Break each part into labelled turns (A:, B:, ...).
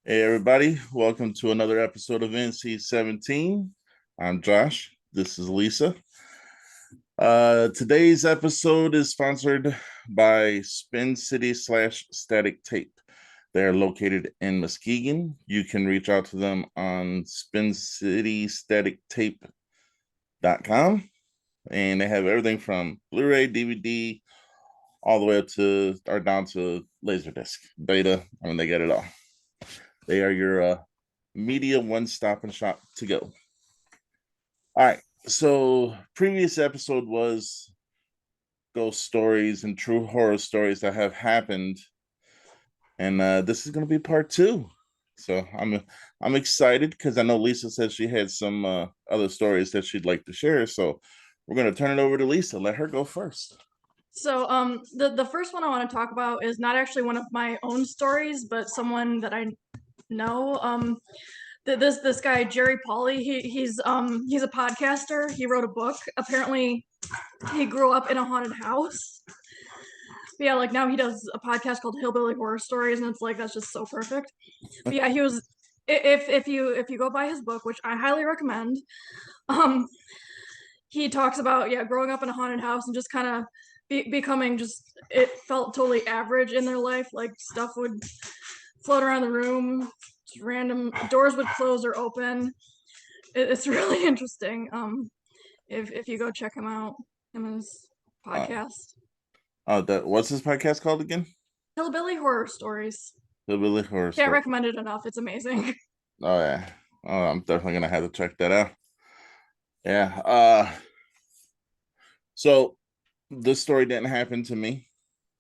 A: Hey everybody, welcome to another episode of NC-17. I'm Josh. This is Lisa. Today's episode is sponsored by Spin City slash Static Tape. They're located in Muskegon. You can reach out to them on spincitystatictape.com, and they have everything from Blu-ray, DVD, all the way up to or down to Laserdisc, Beta. I mean, they get it all. They are your media one-stop and shop to go. All right. So previous episode was ghost stories and true horror stories that have happened, and this is going to be part two. So I'm excited because I know Lisa said she had some other stories that she'd like to share. So we're going to turn it over to Lisa. Let her go first.
B: So, the first one I want to talk about is not actually one of my own stories, but someone that I know. This guy Jerry Pauly, he's a podcaster. He wrote a book. Apparently, he grew up in a haunted house. But yeah, like now he does a podcast called Hillbilly Horror Stories, and it's like that's just so perfect. But yeah, he was. If you go buy his book, which I highly recommend, um, he talks about growing up in a haunted house and just kind of becoming just it felt totally average in their life. Like stuff would float around the room, random doors would close or open. It's really interesting. If you go check him out, him and his
A: Uh,
B: podcast,
A: that what's this podcast called again?
B: Hillbilly Horror Stories.
A: The Billy Horror
B: Can't
A: Story.
B: recommend it enough. It's amazing.
A: Oh yeah. Oh, I'm definitely gonna have to check that out. Yeah. So this story didn't happen to me,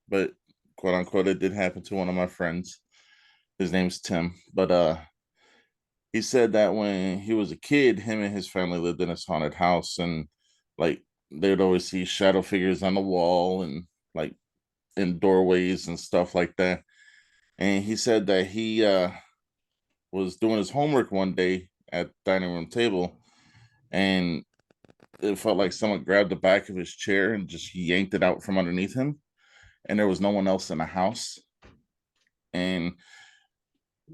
A: but quote unquote, it did happen to one of my friends. His name's Tim. But he said that when he was a kid, him and his family lived in this haunted house, and like they would always see shadow figures on the wall and like in doorways and stuff like that. And he said that he was doing his homework one day at the dining room table, and it felt like someone grabbed the back of his chair and just yanked it out from underneath him, and there was no one else in the house. And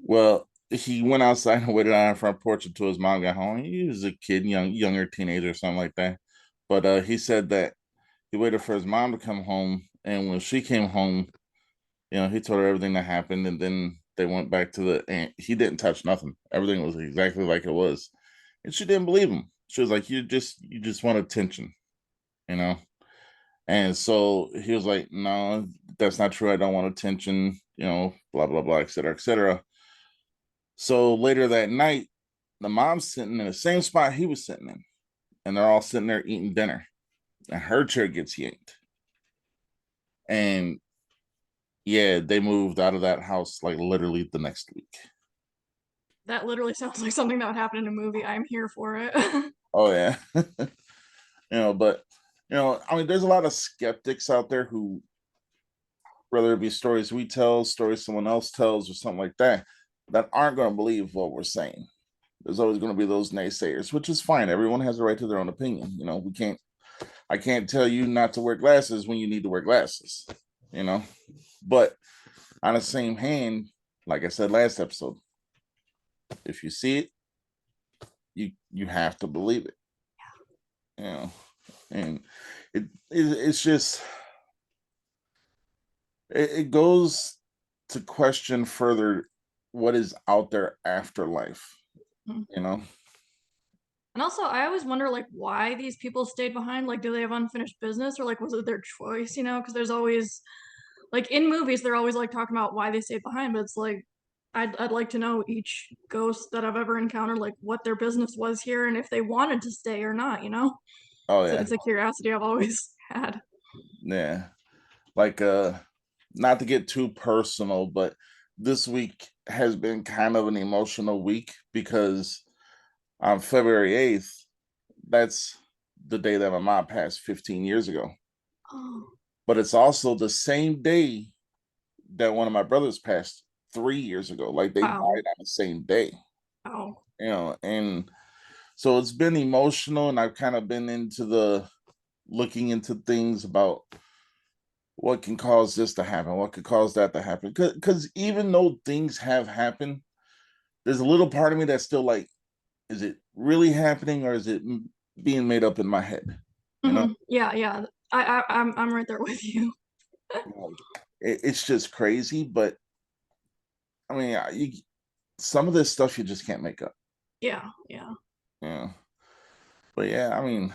A: well, he went outside and waited on the front porch until his mom got home. He was a kid, younger teenager, or something like that. But he said that he waited for his mom to come home, and when she came home, he told her everything that happened, and then they went back to and he didn't touch nothing. Everything was exactly like it was, and she didn't believe him. She was like, "You just want attention, you know." And so he was like, "No, that's not true. I don't want attention, blah blah blah, etc. etc." So later that night, the mom's sitting in the same spot he was sitting in, and they're all sitting there eating dinner, and her chair gets yanked. And yeah, they moved out of that house like literally the next week.
B: That literally sounds like something that would happen in a movie. I'm here for it.
A: Oh yeah. But I mean, there's a lot of skeptics out there who, whether it be stories we tell, stories someone else tells, or something like that aren't going to believe what we're saying. There's always going to be those naysayers, which is fine. Everyone has a right to their own opinion. I can't tell you not to wear glasses when you need to wear glasses, you know. But on the same hand, like I said last episode, if you see it, you have to believe it, you know. And it's just it goes to question further what is out there after life, you know.
B: And also, I always wonder like why these people stayed behind. Like, do they have unfinished business, or like was it their choice? Because there's always like in movies they're always like talking about why they stayed behind, but it's like I'd like to know each ghost that I've ever encountered, like what their business was here and if they wanted to stay or not.
A: Oh
B: So
A: yeah.
B: it's a curiosity I've always had.
A: Yeah, like not to get too personal, but this week has been kind of an emotional week because on February 8th, that's the day that my mom passed 15 years ago.
B: Oh,
A: But it's also the same day that one of my brothers passed 3 years ago. Like they died
B: wow.
A: on the same day,
B: Wow.
A: and so it's been emotional, and I've kind of been into the looking into things about what can cause this to happen, what could cause that to happen. Because even though things have happened, there's a little part of me that's still like, is it really happening or is it being made up in my head? You know,
B: Yeah, yeah. I'm right there with you.
A: like, it's just crazy. But I mean, some of this stuff you just can't make up.
B: Yeah, yeah.
A: Yeah, but yeah, I mean,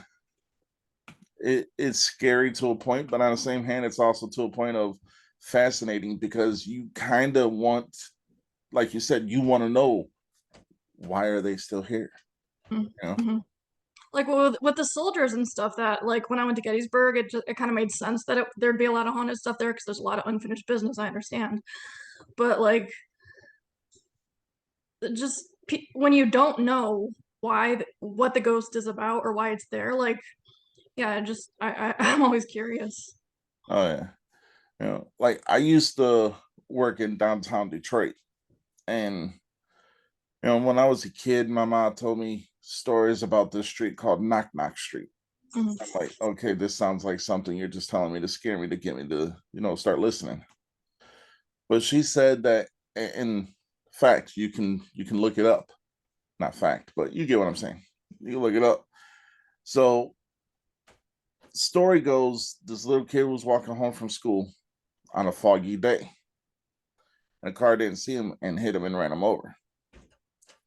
A: it's scary to a point, but on the same hand, it's also to a point of fascinating because you kind of want, like you said, you want to know why are they still here? You know?
B: Mm-hmm. Like with the soldiers and stuff, that like when I went to Gettysburg, it kind of made sense that there'd be a lot of haunted stuff there because there's a lot of unfinished business. I understand, but like just when you don't know what the ghost is about or why it's there, like yeah, just I'm always curious.
A: Oh yeah, like I used to work in downtown Detroit, and when I was a kid, my mom told me stories about this street called Knock Knock Street.
B: Mhm.
A: I'm like, okay, this sounds like something you're just telling me to scare me to get me to, start listening. But she said that, in fact, you can look it up. Not fact, but you get what I'm saying. You look it up. So, story goes, this little kid was walking home from school on a foggy day, and a car didn't see him and hit him and ran him over.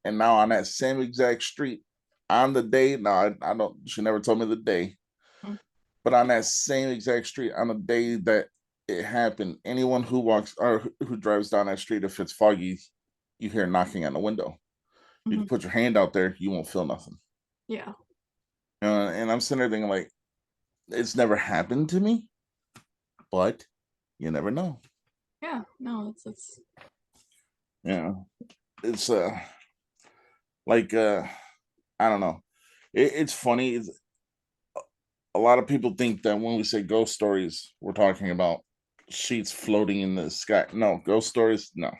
A: And now on that same exact street, on the day, now I don't. She never told me the day,
B: Mhm.
A: but on that same exact street, on the day that it happened, anyone who walks or who drives down that street, if it's foggy, you hear knocking on the window. You can
B: Mhm.
A: put your hand out there, you won't feel nothing.
B: Yeah,
A: And I'm sitting there thinking, like, it's never happened to me, but you never know.
B: yeah. No, it's
A: Yeah, it's like I don't know. It's funny. A lot of people think that when we say ghost stories, we're talking about sheets floating in the sky. No, ghost stories, no.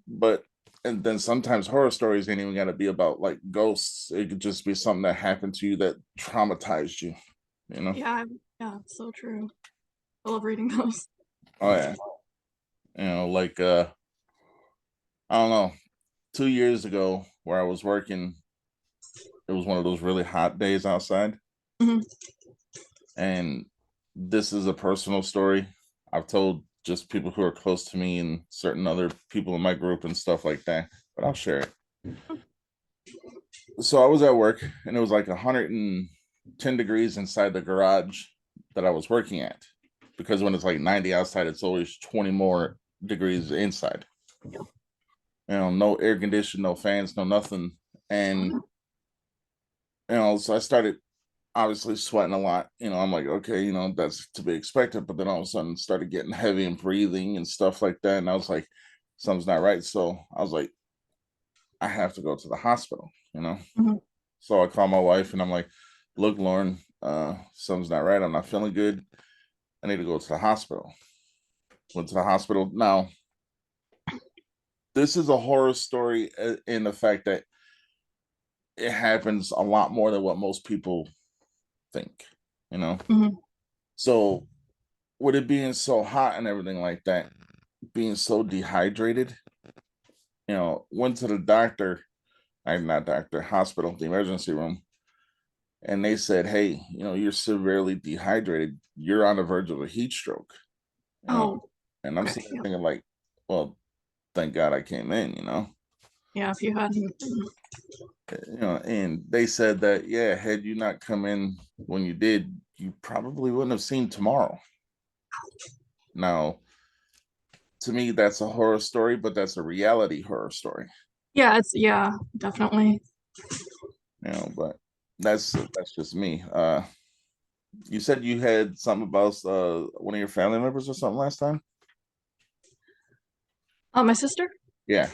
A: But and then sometimes horror stories ain't even gotta be about like ghosts. It could just be something that happened to you that traumatized you, you know?
B: yeah, yeah. It's so true. I love reading those.
A: Oh yeah. Like I don't know, 2 years ago where I was working, it was one of those really hot days outside.
B: Mhm.
A: And this is a personal story I've told just people who are close to me and certain other people in my group and stuff like that, but I'll share it. So I was at work and it was like 110 degrees inside the garage that I was working at, because when it's like 90 outside, it's always 20 more degrees inside. No air conditioning, no fans, no nothing. And so I started obviously sweating a lot. I'm like, okay, that's to be expected. But then all of a sudden started getting heavy and breathing and stuff like that. And I was like, something's not right. So I was like, I have to go to the hospital.
B: Mhm.
A: So I called my wife and I'm like, look, Lauren, something's not right. I'm not feeling good. I need to go to the hospital. Went to the hospital. Now, this is a horror story in the fact that it happens a lot more than what most people think, you know?
B: Mhm.
A: So with it being so hot and everything like that, being so dehydrated, went to the doctor, I'm not doctor, hospital, the emergency room, and they said, hey, you're severely dehydrated. You're on the verge of a heat stroke. You know,
B: Oh,
A: and I'm
B: okay.
A: sitting there
B: Yeah.
A: thinking, like, well, thank God I came in.
B: Yeah. If you hadn't.
A: And they said that, yeah, had you not come in when you did, you probably wouldn't have seen tomorrow. Now, to me, that's a horror story, but that's a reality horror story.
B: Yeah. Yeah. Definitely.
A: But that's just me. You said you had something about one of your family members or something last time.
B: My sister.
A: Yeah.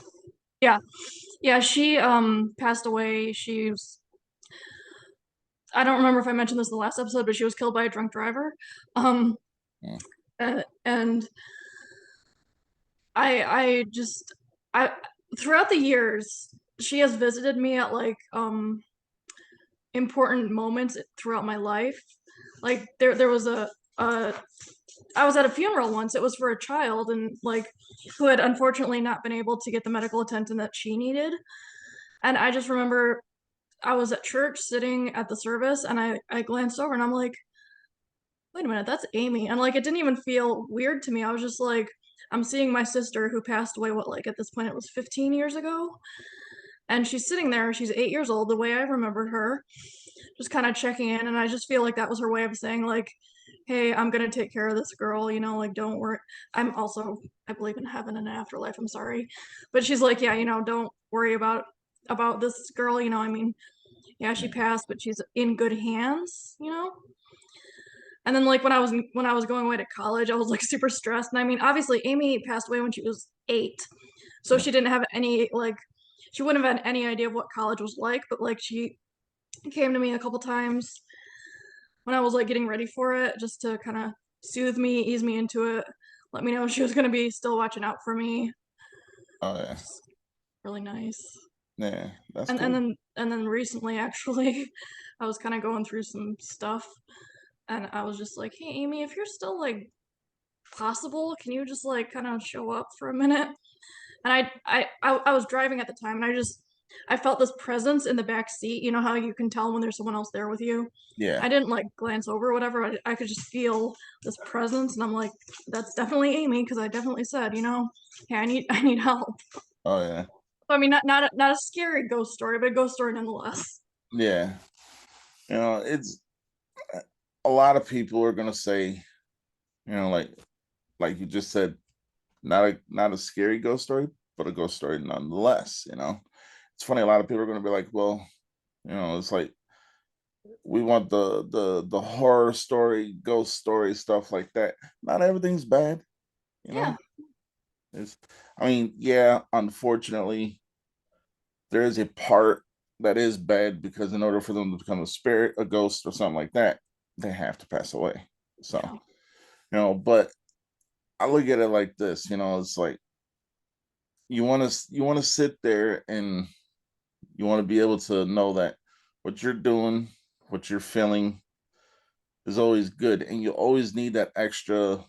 B: Yeah. Yeah. She passed away. I don't remember if I mentioned this in the last episode, but she was killed by a drunk driver. Um,
A: Mm.
B: and I just I throughout the years she has visited me at like important moments throughout my life. Like there was a I was at a funeral once. It was for a child and like who had unfortunately not been able to get the medical attention that she needed. And I just remember I was at church sitting at the service and I glanced over and I'm like, wait a minute, that's Amy. And like it didn't even feel weird to me. I was just like, I'm seeing my sister who passed away, what, like at this point it was 15 years ago. And she's sitting there, she's 8 years old, the way I remembered her, just kind of checking in. And I just feel like that was her way of saying, like, hey, I'm gonna take care of this girl, like don't worry. I'm also I believe in heaven and afterlife, I'm sorry. But she's like, yeah, don't worry about this girl, I mean, yeah, she passed, but she's in good hands. And then like when I was going away to college, I was like super stressed. And I mean, obviously Amy passed away when she was 8. So
A: Yeah.
B: she didn't have any like she wouldn't have had any idea of what college was like, but like she came to me a couple times when I was like getting ready for it just to kind of soothe me, ease me into it, let me know she was gonna be still watching out for me.
A: Oh yeah.
B: Just really nice.
A: Yeah, that's
B: And and
A: cool.
B: then and then recently actually I was kind of going through some stuff and I was just like, hey Amy, if you're still like possible, can you just like kind of show up for a minute? And I was driving at the time and I felt this presence in the back seat. You know how you can tell when there's someone else there with you?
A: Yeah.
B: I didn't like glance over or whatever. I could just feel this presence and I'm like, that's definitely Amy because I definitely said, hey, I need help.
A: Oh yeah.
B: So I mean not a scary ghost story, but a ghost story nonetheless.
A: Yeah. It's a lot of people are gonna say, like you just said, not a scary ghost story, but a ghost story nonetheless. It's funny, a lot of people are gonna be like, well, it's like we want the horror story, ghost story, stuff like that. Not everything's bad, you
B: Yeah.
A: know. It's I mean, yeah, unfortunately, there is a part that is bad because in order for them to become a spirit, a ghost, or something like that, they have to pass away. So,
B: Yeah.
A: but I look at it like this, it's like you want to sit there and you want to be able to know that what you're doing, what you're feeling is always good, and you always need that extra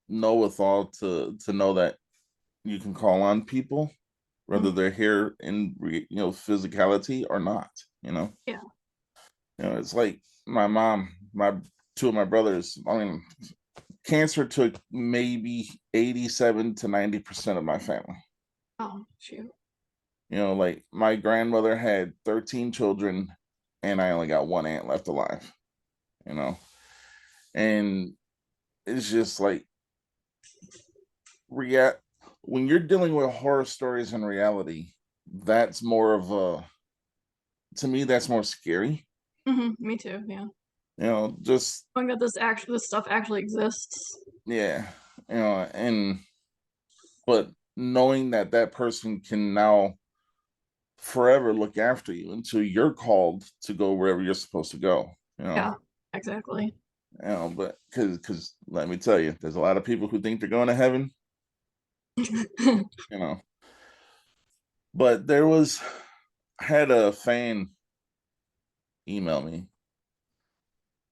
A: know-withal to know that you can call on people, whether
B: Mhm.
A: they're here in physicality or not. You know,
B: Yeah.
A: it's like my mom, my two of my brothers. I mean, cancer took maybe 87 to 90% of my family.
B: Oh, shoot.
A: Like my grandmother had 13 children, and I only got one aunt left alive. You know, and it's just like react when you're dealing with horror stories in reality. That's more of a to me. That's more scary.
B: Me too. Yeah.
A: Just
B: Knowing that this stuff actually exists.
A: yeah, and but knowing that that person can now forever look after you until you're called to go wherever you're supposed to go. You know,
B: Yeah. Exactly.
A: but because let me tell you, there's a lot of people who think they're going to heaven. You know, but I had a fan email me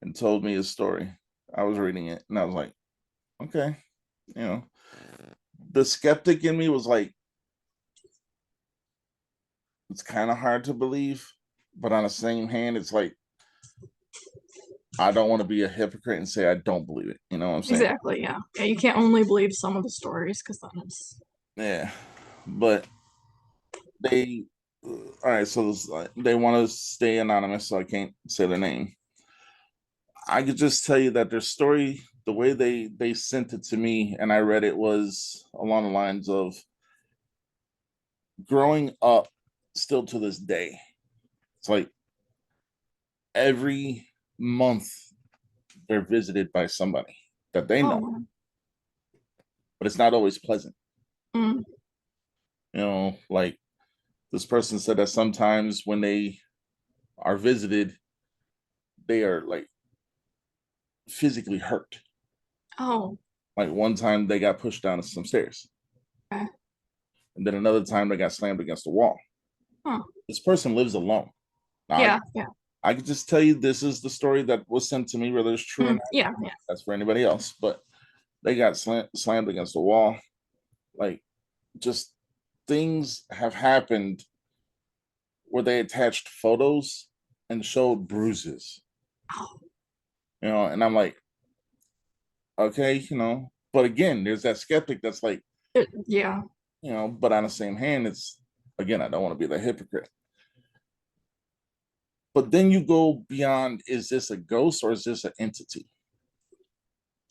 A: and told me his story. I was reading it and I was like, okay, you know, the skeptic in me was like, it's kind of hard to believe, but on the same hand, it's like I don't want to be a hypocrite and say I don't believe it. You know what I'm saying?
B: Exactly. Yeah. Yeah. You can't only believe some of the stories because then it's
A: Yeah, but they, all right. So they want to stay anonymous, so I can't say their name. I could just tell you that their story, the way they sent it to me, and I read it was along the lines of growing up, still to this day. It's like every month they're visited by somebody that they know,
B: oh
A: but it's not always pleasant.
B: mm,
A: Like this person said that sometimes when they are visited, they are like physically hurt.
B: oh
A: Like one time they got pushed down some stairs,
B: okay.
A: and then another time they got slammed against the wall.
B: Huh.
A: This person lives alone. Now,
B: Yeah. Yeah.
A: I can just tell you this is the story that was sent to me, whether it's true or not.
B: Yeah, yeah.
A: That's for anybody else. But they got slammed against the wall. Like, just things have happened where they attached photos and showed bruises.
B: Oh,
A: And I'm like, okay, But again, there's that skeptic that's like,
B: yeah.
A: but on the same hand, it's again, I don't want to be the hypocrite. But then you go beyond, is this a ghost or is this an entity?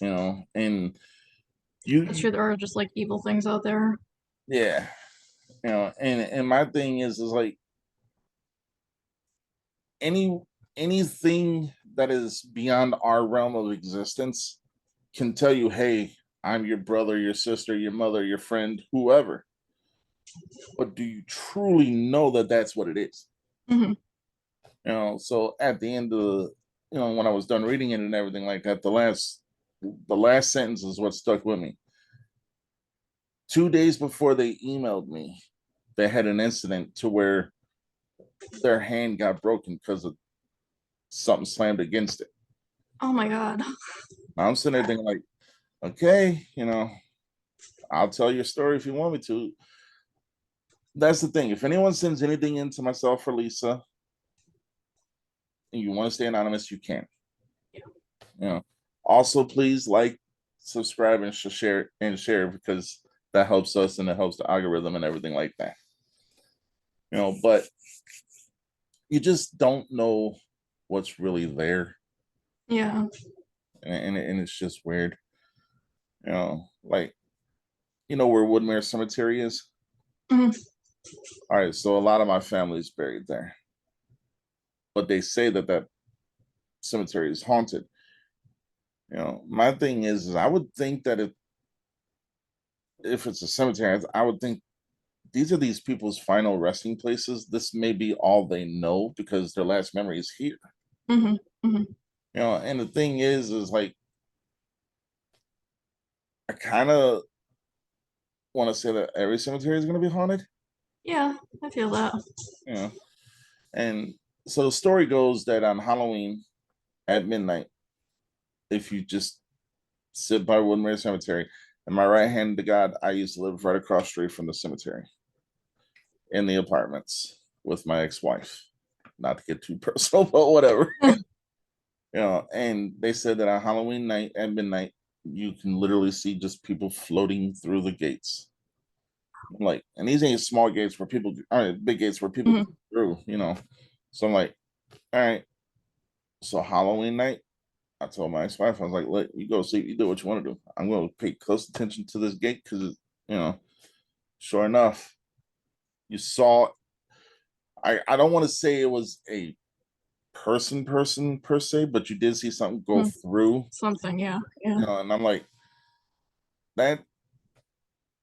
A: And
B: That's
A: you
B: true. There are just like evil things out there.
A: yeah, and my thing is like any anything that is beyond our realm of existence can tell you, hey, I'm your brother, your sister, your mother, your friend, whoever. But do you truly know that that's what it is?
B: Hmm.
A: So at the end of when I was done reading it and everything like that, the last sentence is what stuck with me. 2 days before they emailed me, they had an incident to where their hand got broken because of something slammed against it.
B: Oh my God.
A: Now I'm sitting there thinking like, okay, I'll tell your story if you want me to. That's the thing. If anyone sends anything into myself or Lisa, and you want to stay anonymous, you can. You know. Also, please like, subscribe, and share because that helps us and it helps the algorithm and everything like that. But you just don't know what's really there,
B: Yeah.
A: and it's just weird. Like where Woodmere Cemetery is.
B: Hmm.
A: All right, so a lot of my family is buried there, but they say that cemetery is haunted. My thing is I would think that if it's a cemetery, I would think these are these people's final resting places. This may be all they know because their last memory is here.
B: Hmm. Hmm.
A: And the thing is like I kind of want to say that every cemetery is going to be haunted.
B: Yeah, I feel that.
A: You know, and so the story goes that on Halloween at midnight, if you just sit by Woodmere Cemetery, and my right hand to God, I used to live right across street from the cemetery in the apartments with my ex-wife. Not to get too personal, but whatever. And they said that on Halloween night at midnight, you can literally see just people floating through the gates. Like, and these ain't small gates where people aren't big gates where people go
B: Hmm.
A: through. So I'm like, all right. So Halloween night, I told my ex-wife, I was like, let you go see, you do what you want to do. I'm going to pay close attention to this gate because, sure enough, you saw. I don't want to say it was a person per se, but you did see something go through.
B: Something, yeah, yeah.
A: And I'm like, that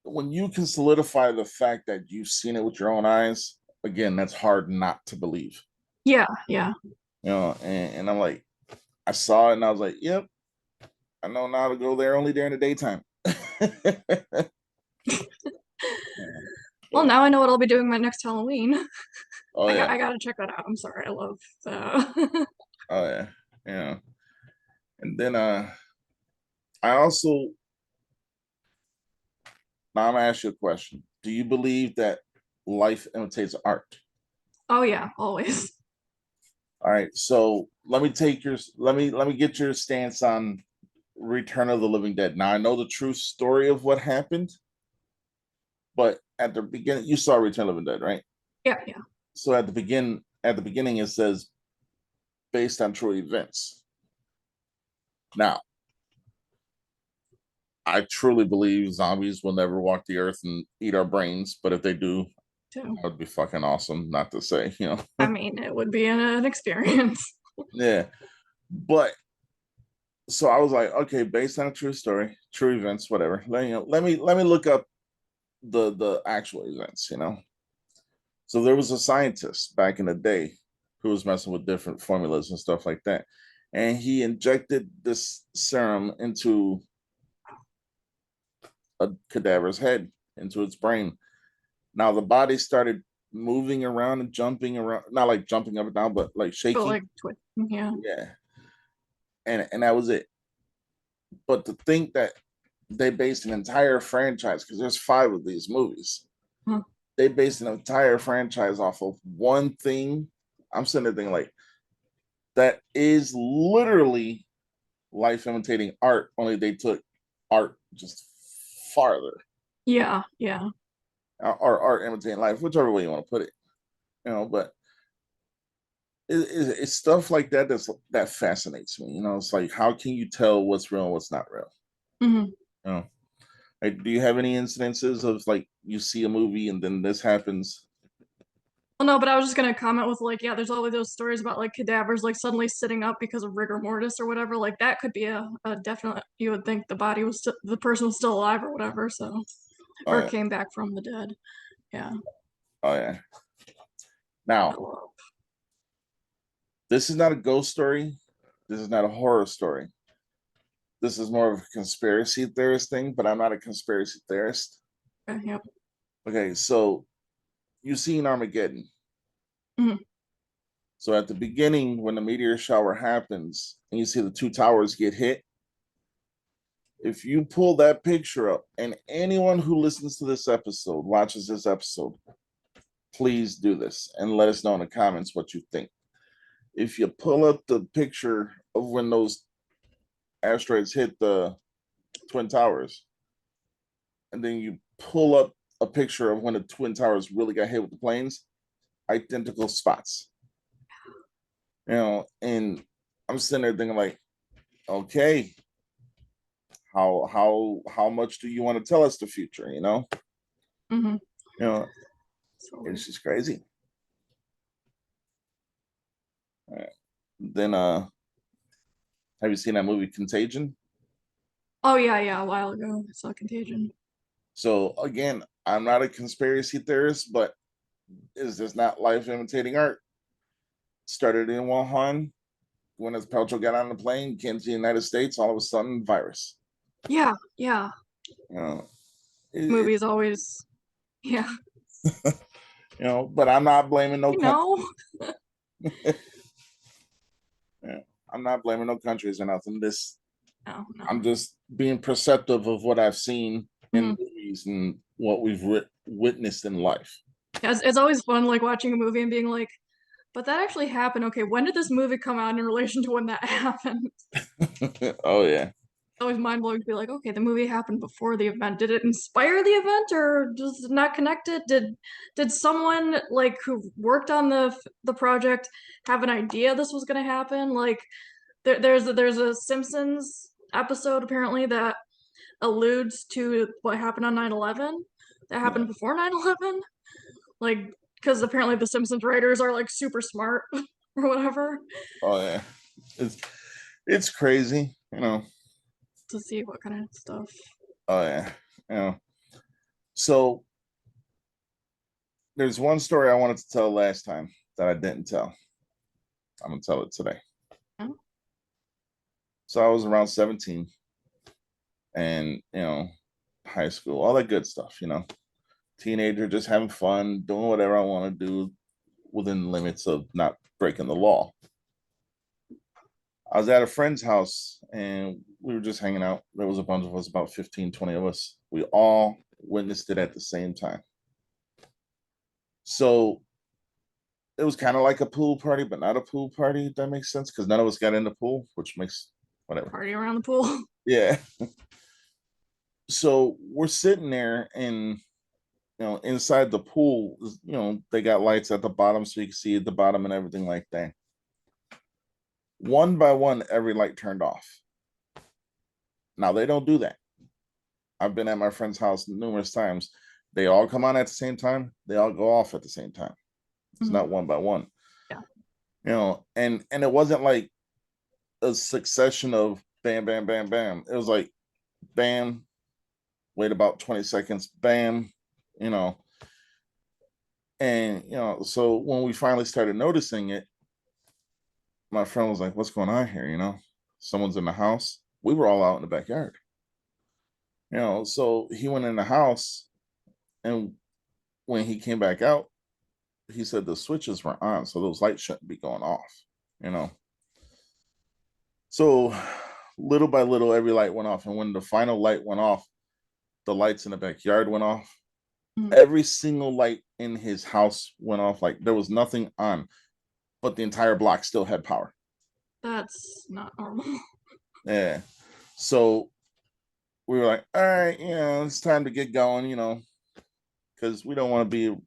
A: when you can solidify the fact that you've seen it with your own eyes, again, that's hard not to believe.
B: Yeah, yeah.
A: And I'm like, I saw it and I was like, yep, I know now to go there only during the daytime.
B: Well,
A: But
B: now I know what I'll be doing my next Halloween.
A: oh yeah,
B: I gotta check that out. I'm sorry, I love that.
A: oh yeah, yeah. And then I also now I'm gonna ask you a question. Do you believe that life imitates art?
B: Oh yeah, always.
A: All right, so let me get your stance on Return of the Living Dead. Now I know the true story of what happened, but at the beginning, you saw Return of the Living Dead, right?
B: Yeah, yeah.
A: So at the beginning, it says based on true events. Now, I truly believe zombies will never walk the earth and eat our brains, but if they do,
B: Too.
A: that would be fucking awesome. Not to say.
B: I mean, it would be an experience.
A: Yeah. But so I was like, okay, based on a true story, true events, whatever. Let me look up the actual events. So there was a scientist back in the day who was messing with different formulas and stuff like that. And he injected this serum into a cadaver's head, into its brain. Now the body started moving around and jumping around, not like jumping up and down, but like
B: But
A: shaking.
B: like, yeah.
A: Yeah, and that was it. But to think that they based an entire franchise, because there's 5 of these movies,
B: Huh.
A: they based an entire franchise off of one thing. I'm sitting there thinking like that is literally life imitating art, only they took art just farther.
B: Yeah, yeah.
A: Or art imitating life, whichever way you want to put it. But it's stuff like that that fascinates me. It's like, how can you tell what's real and what's not real?
B: Hmm.
A: You know, like, do you have any incidences of like you see a movie and then this happens?
B: Well, no, but I was just gonna comment with like, yeah, there's always those stories about like cadavers like suddenly sitting up because of rigor mortis or whatever. Like that could be a definite. You would think the body was the person was still alive or whatever. So,
A: Oh
B: or
A: yeah,
B: came back from the dead. Yeah.
A: oh yeah. Now, this is not a ghost story. This is not a horror story. This is more of a conspiracy theorist thing, but I'm not a conspiracy theorist.
B: Okay, yep.
A: Okay, so you've seen Armageddon.
B: Mhm.
A: So at the beginning, when the meteor shower happens and you see the 2 towers get hit, if you pull that picture up, and anyone who listens to this episode, watches this episode, please do this and let us know in the comments what you think. If you pull up the picture of when those asteroids hit the Twin Towers, and then you pull up a picture of when the Twin Towers really got hit with the planes, identical spots. And I'm sitting there thinking like, okay, how much do you want to tell us the future?
B: Hmm.
A: You know,
B: So,
A: it's just crazy. Then have you seen that movie Contagion?
B: oh yeah, yeah. A while ago, I saw Contagion.
A: So again, I'm not a conspiracy theorist, but is this not life imitating art? Started in Wuhan. When his Paltrow got on the plane, came to the United States, all of a sudden, virus.
B: Yeah, yeah.
A: You know, it,
B: Movies always, yeah.
A: but I'm not blaming no
B: You
A: country.
B: know.
A: Yeah, I'm not blaming no countries or nothing.
B: No, no.
A: I'm just being perceptive of what I've seen in
B: Mhm.
A: movies and what we've witnessed in life.
B: Yeah, it's always fun like watching a movie and being like, but that actually happened. Okay, when did this movie come out in relation to when that happened?
A: Oh yeah.
B: It's always mind blowing to be like, okay, the movie happened before the event. Did it inspire the event, or does it not connect it? Did someone like who worked on the project have an idea this was gonna happen? Like, there's a Simpsons episode apparently that alludes to what happened on 9/11 that
A: Yeah.
B: happened before 9/11. Like, because apparently the Simpsons writers are like super smart or whatever
A: Oh yeah. It's it's crazy.
B: to see what kind of stuff.
A: Oh yeah. You know. So there's one story I wanted to tell last time that I didn't tell. I'm gonna tell it today.
B: Yeah.
A: So I was around 17 and high school, all that good stuff. Teenager just having fun, doing whatever I want to do within the limits of not breaking the law. I was at a friend's house and we were just hanging out. There was a bunch of us, about 15, 20 of us. We all witnessed it at the same time. So it was kind of like a pool party, but not a pool party, if that makes sense, because none of us got in the pool, which makes whatever.
B: Party around the pool.
A: Yeah. So we're sitting there and inside the pool, they got lights at the bottom so you can see at the bottom and everything like that. One by one, every light turned off. Now they don't do that. I've been at my friend's house numerous times. They all come on at the same time. They all go off at the same time. It's
B: Mhm.
A: not one by one.
B: Yeah.
A: And it wasn't like a succession of bam, bam, bam, bam. It was like bam, wait about 20 seconds, bam, you know. And so when we finally started noticing it, my friend was like, "What's going on here?" Someone's in the house. We were all out in the backyard. So he went in the house, and when he came back out, he said the switches were on, so those lights shouldn't be going off, you know. So little by little, every light went off. And when the final light went off, the lights in the backyard went off.
B: Mhm.
A: Every single light in his house went off. Like there was nothing on, but the entire block still had power.
B: That's not normal.
A: Yeah. So we were like, all right, it's time to get going, because we don't want to be.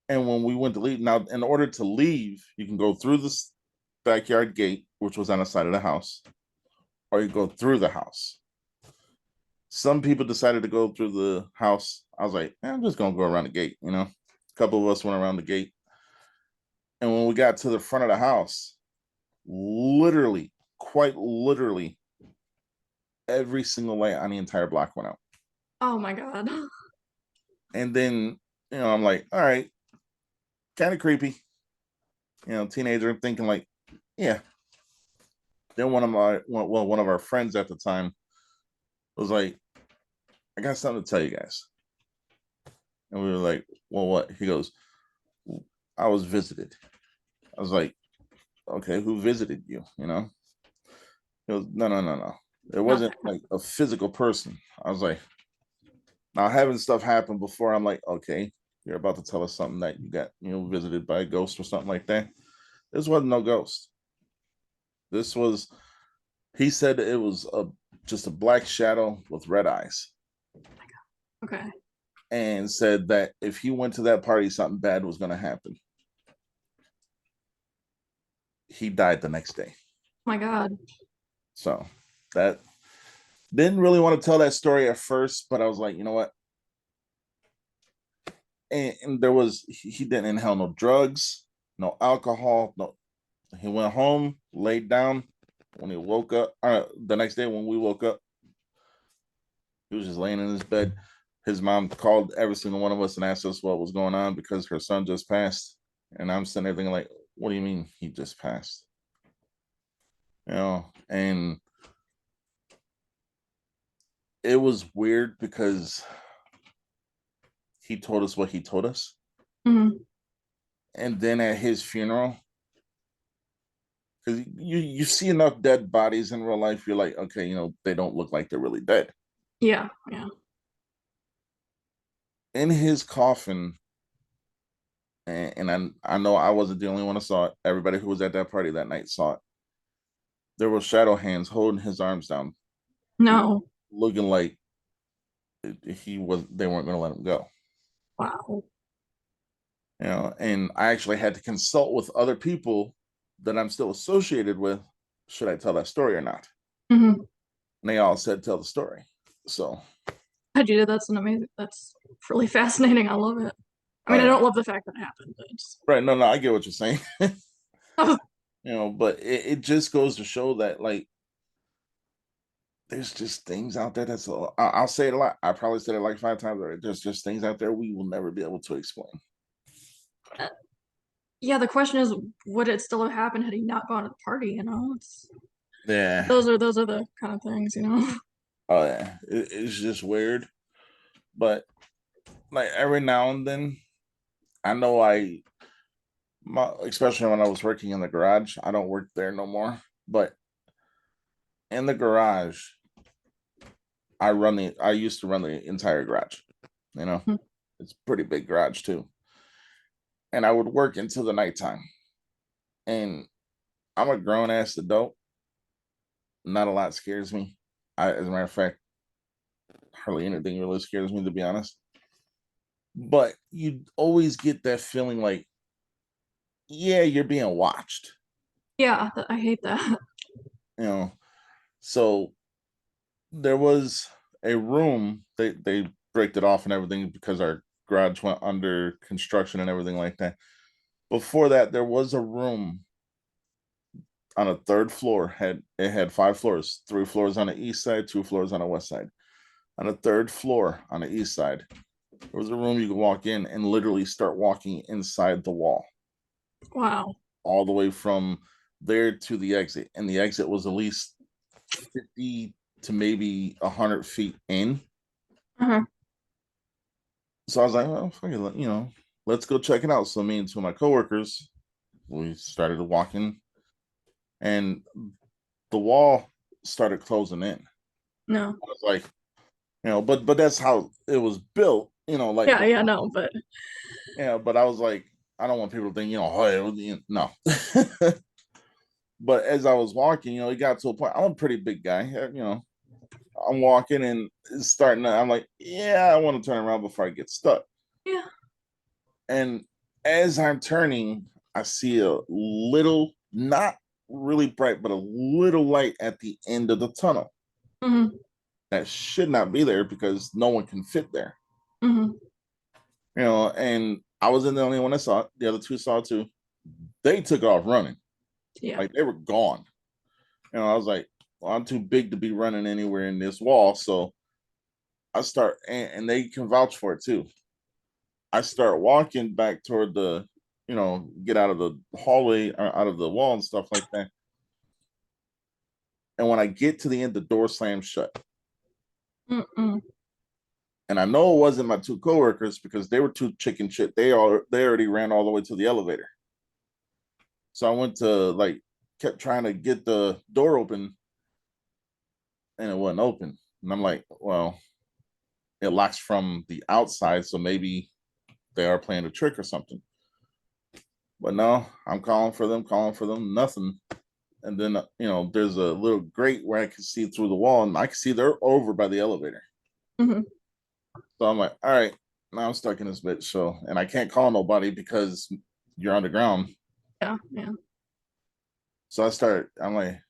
A: And when we went to leave, now in order to leave, you can go through this backyard gate, which was on the side of the house, or you go through the house. Some people decided to go through the house. I was like, I'm just gonna go around the gate, A couple of us went around the gate. And when we got to the front of the house, literally, quite literally, every single light on the entire block went out.
B: Oh my god.
A: And then, I'm like, all right, kind of creepy. Teenager thinking like, yeah. Then one of our friends at the time was like, I got something to tell you guys. And we were like, well, what? He goes, I was visited. I was like, okay, who visited you? He goes, no, no, no, no. It
B: Not
A: wasn't
B: that.
A: like a physical person. I was like, now having stuff happen before, I'm like, okay, you're about to tell us something that you got, visited by a ghost or something like that. This wasn't no ghost. This was, he said it was just a black shadow with red eyes.
B: Okay.
A: And said that if he went to that party, something bad was going to happen. He died the next day.
B: My god.
A: So that didn't really want to tell that story at first, but I was like, you know what? And there was, he didn't inhale no drugs, no alcohol, no. He went home, laid down. When he woke up, the next day when we woke up, he was just laying in his bed. His mom called every single one of us and asked us what was going on because her son just passed. And I'm sitting there thinking, like, what do you mean he just passed? And it was weird because he told us what he told us.
B: Mhm.
A: And then at his funeral, because you see enough dead bodies in real life, you're like, okay, they don't look like they're really dead.
B: Yeah, yeah.
A: In his coffin, and I know I wasn't the only one who saw it. Everybody who was at that party that night saw it. There were shadow hands holding his arms down,
B: No.
A: looking like he was. They weren't going to let him go.
B: Wow.
A: And I actually had to consult with other people that I'm still associated with. Should I tell that story or not?
B: Hmm.
A: And they all said tell the story. So,
B: How'd you do? That's an amazing. That's really fascinating. I love it. I
A: oh
B: mean, I
A: yeah,
B: don't love the fact that it happened, but it's.
A: right. No, no, I get what you're saying. But it just goes to show that like there's just things out there that's I'll say it a lot. I probably said it like 5 times already. There's just things out there we will never be able to explain.
B: Yeah, the question is, would it still have happened had he not gone to the party? It's
A: Yeah.
B: those are the kind of things.
A: Oh yeah. It's just weird. But like every now and then, I know especially when I was working in the garage, I don't work there no more. But in the garage, I used to run the entire garage. You know,
B: Hmm.
A: it's a pretty big garage too. And I would work until the nighttime. And I'm a grown ass adult. Not a lot scares me. As a matter of fact, hardly anything really scares me, to be honest. But you always get that feeling like, yeah, you're being watched.
B: Yeah, I hate that.
A: You know, so there was a room. They break it off and everything because our garage went under construction and everything like that. Before that, there was a room on a third floor. It had 5 floors, 3 floors on the east side, 2 floors on the west side. On the third floor on the east side, there was a room you could walk in and literally start walking inside the wall,
B: Wow.
A: all the way from there to the exit. And the exit was at least 50 to maybe 100 feet in.
B: Uh-huh.
A: So I was like, well, fuck it, let's go check it out. So me and two of my coworkers, we started walking, and the wall started closing in.
B: No.
A: I was like, but that's how it was built, like
B: Yeah, yeah, no, but
A: but I was like, I don't want people to think, oh, no. But as I was walking, it got to a point. I'm a pretty big guy, I'm walking and it's starting to, I'm like, yeah, I want to turn around before I get stuck.
B: yeah.
A: And as I'm turning, I see a little, not really bright, but a little light at the end of the tunnel
B: Hmm.
A: that should not be there because no one can fit there.
B: Hmm.
A: And I wasn't the only one that saw it. The other two saw it too. They took off running,
B: Yeah.
A: like they were gone. I was like, well, I'm too big to be running anywhere in this wall. So I start, and they can vouch for it too. I start walking back toward get out of the hallway, or out of the wall and stuff like that. And when I get to the end, the door slams shut.
B: Mm-mm.
A: And I know it wasn't my two coworkers because they were too chicken shit. They already ran all the way to the elevator. So I went to kept trying to get the door open and it wasn't open. And I'm like, well, it locks from the outside, so maybe they are playing a trick or something. But no, I'm calling for them, nothing. And then there's a little grate where I can see through the wall, and I can see they're over by the elevator.
B: Hmm.
A: So I'm like, all right, now I'm stuck in this bitch. So, and I can't call nobody because you're underground.
B: Yeah, yeah.
A: So I'm like,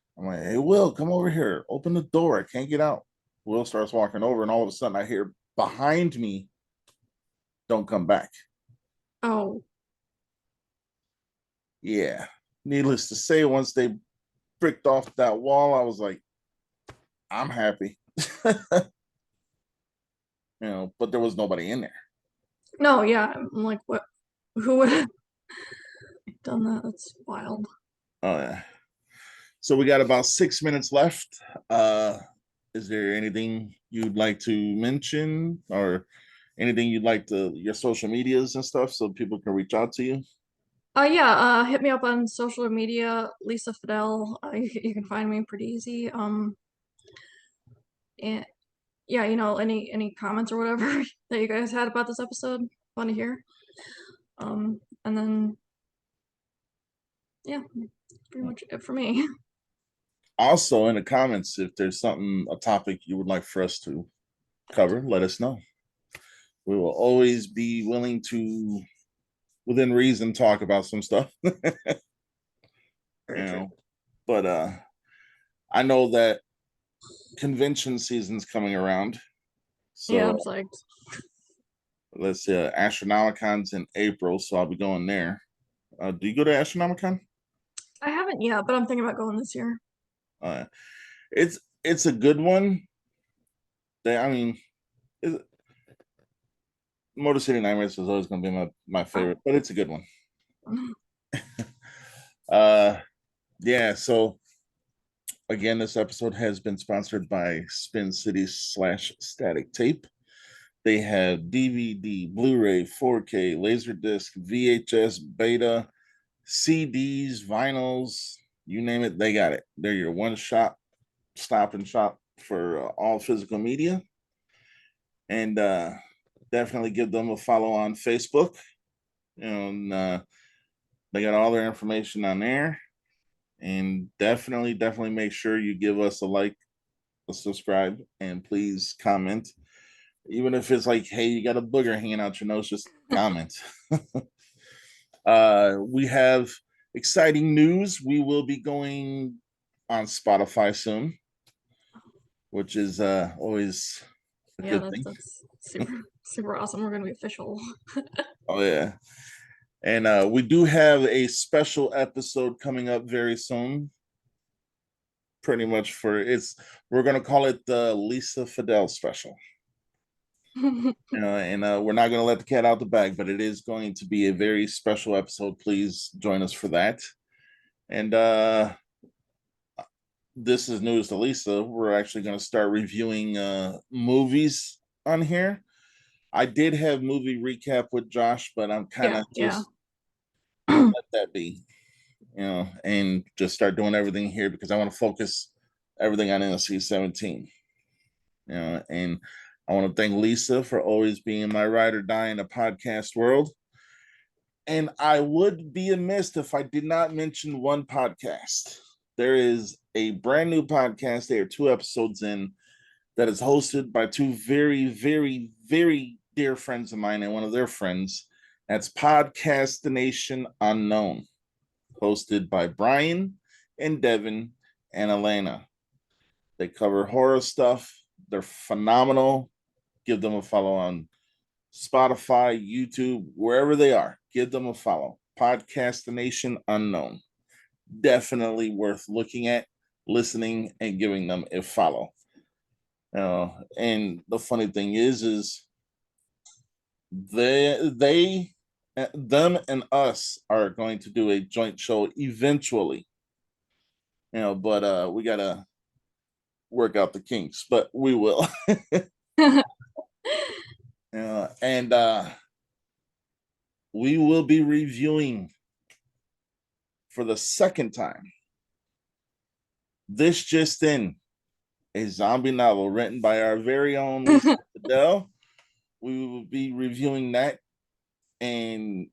A: hey, Will, come over here, open the door. I can't get out. Will starts walking over, and all of a sudden I hear behind me, don't come back.
B: Oh,
A: Yeah. Needless to say, once they bricked off that wall, I was like, I'm happy. But there was nobody in there.
B: no, yeah. I'm like, what? Who would have done that? That's wild.
A: Oh yeah. So we got about 6 minutes left. Uh is there anything you'd like to mention, or anything you'd like to, your social medias and stuff, so people can reach out to you?
B: Yeah, hit me up on social media, Lisa Fidel. You can find me pretty easy. And yeah, any comments or whatever that you guys had about this episode, fun to hear. And then yeah, pretty much it for me.
A: Also, in the comments, if there's something, a topic you would like for us to cover, let us know. We will always be willing to, within reason, talk about some stuff. you
B: Very true.
A: know but I know that convention season's coming around.
B: Yeah,
A: So
B: I'm psyched.
A: let's see, Astronomicon's in April, so I'll be going there. Do you go to Astronomicon?
B: I haven't yet, but I'm thinking about going this year.
A: uh, it's a good one. I mean, it, Motor City Nightmares is always going to be my favorite,
B: Oh.
A: but it's a good one. uh yeah, so again, this episode has been sponsored by Spin City slash Static Tape. They have DVD, Blu-ray, 4K, Laserdisc, VHS, Beta, CDs, vinyls, you name it, they got it. They're your one shop, stop and shop for all physical media. And definitely give them a follow on Facebook. And they got all their information on there. And definitely make sure you give us a like, a subscribe, and please comment. Even if it's like, hey, you got a booger hanging out your nose, just comment. We have exciting news. We will be going on Spotify soon, which is always a
B: Yeah,
A: good
B: that's
A: thing.
B: that's super super awesome. We're gonna be official.
A: Oh yeah. And we do have a special episode coming up very soon. Pretty much we're gonna call it the Lisa Fidel special. And we're not gonna let the cat out the bag, but it is going to be a very special episode. Please join us for that. And this is news to Lisa. We're actually going to start reviewing movies on here. I did have movie recap with Josh, but I'm kind
B: Yeah,
A: of
B: yeah.
A: just gonna let that be, and just start doing everything here because I want to focus everything on NC-17. And I want to thank Lisa for always being my ride or die in the podcast world. And I would be amiss if I did not mention one podcast. There is a brand new podcast. They are 2 episodes in that is hosted by two very, very, very dear friends of mine and one of their friends. That's Podcastination Unknown, hosted by Brian and Devin and Elena. They cover horror stuff. They're phenomenal. Give them a follow on Spotify, YouTube, wherever they are. Give them a follow. Podcastination Unknown. Definitely worth looking at, listening, and giving them a follow. And the funny thing is they them and us are going to do a joint show eventually. But we gotta work out the kinks, but we will. And we will be reviewing for the second time this just in a zombie novel written by our very own Lisa Fidel. We will be reviewing that and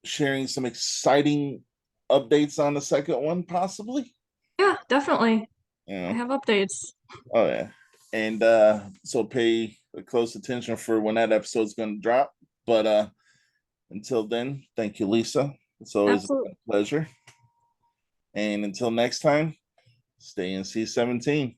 A: sharing some exciting updates on the second one, possibly.
B: Yeah, definitely. I
A: Yeah.
B: have updates.
A: Oh yeah. And so pay close attention for when that episode's gonna drop. But until then, thank you, Lisa. It's always
B: Absolutely.
A: a pleasure. And until next time, stay NC-17.